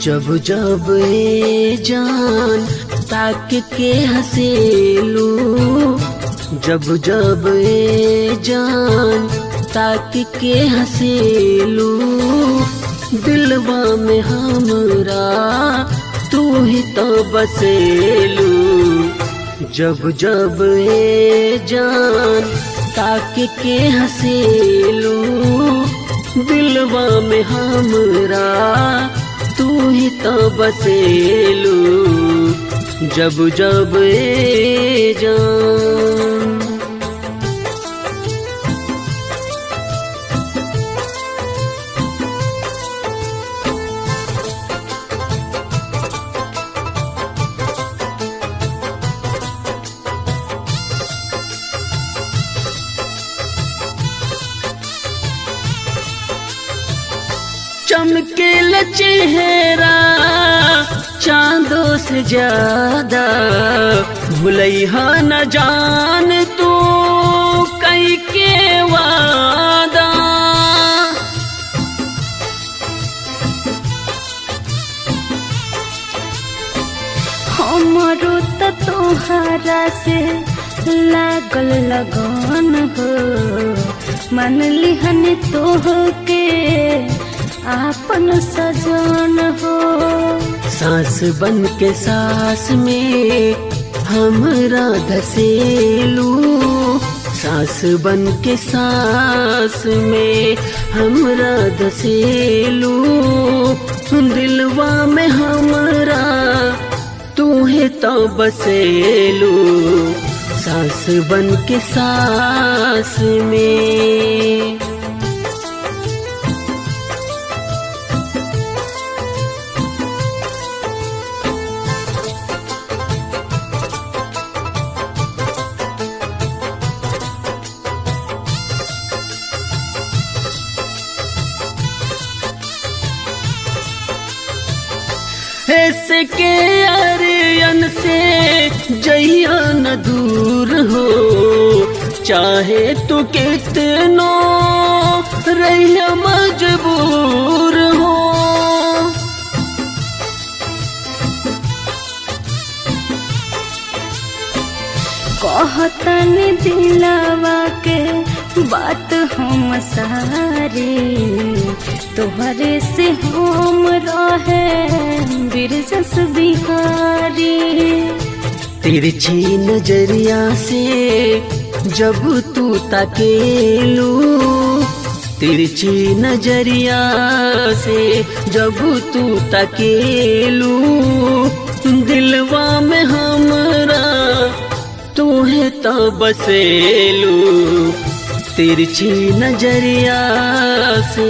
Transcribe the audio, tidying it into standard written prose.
जब जब ए जान ताक के हंसेलू, जब जब ए जान ताक के हंसेलू, दिलवा में हमरा तू ही तो बसेलू। जब जब ए जान ताक के हंसेलू, दिलवा में हमरा तू ही तो बसेलू। जब जब ए जान चमकेल चेहरा चांदों से ज्यादा, भूलैहा न जान तू कई के वादा। हमरो त तोहरा से लागल लगन हो, मन लिहन तोहके आपन सजन हो। सांस बन के सांस में हमरा धसेलू, सांस बन के सांस में हमरा धसेलू, दिलवा में हमरा तू है तो बसेलू। सांस बन के सांस में ऐसे के अरियन से जइया न दूर हो, चाहे तू कितनो रहिया मजबूर हो। कहतन दिलवा के बात हम सारी, तोहरे से हम रहे बिरजस बिहारी। तिरछी नजरिया से जब तू ताकेलू, तिरछी नजरिया से जब तू ताकेलू, दिलवा में हमरा तू है तो बसेलू। तिरछी नजरिया से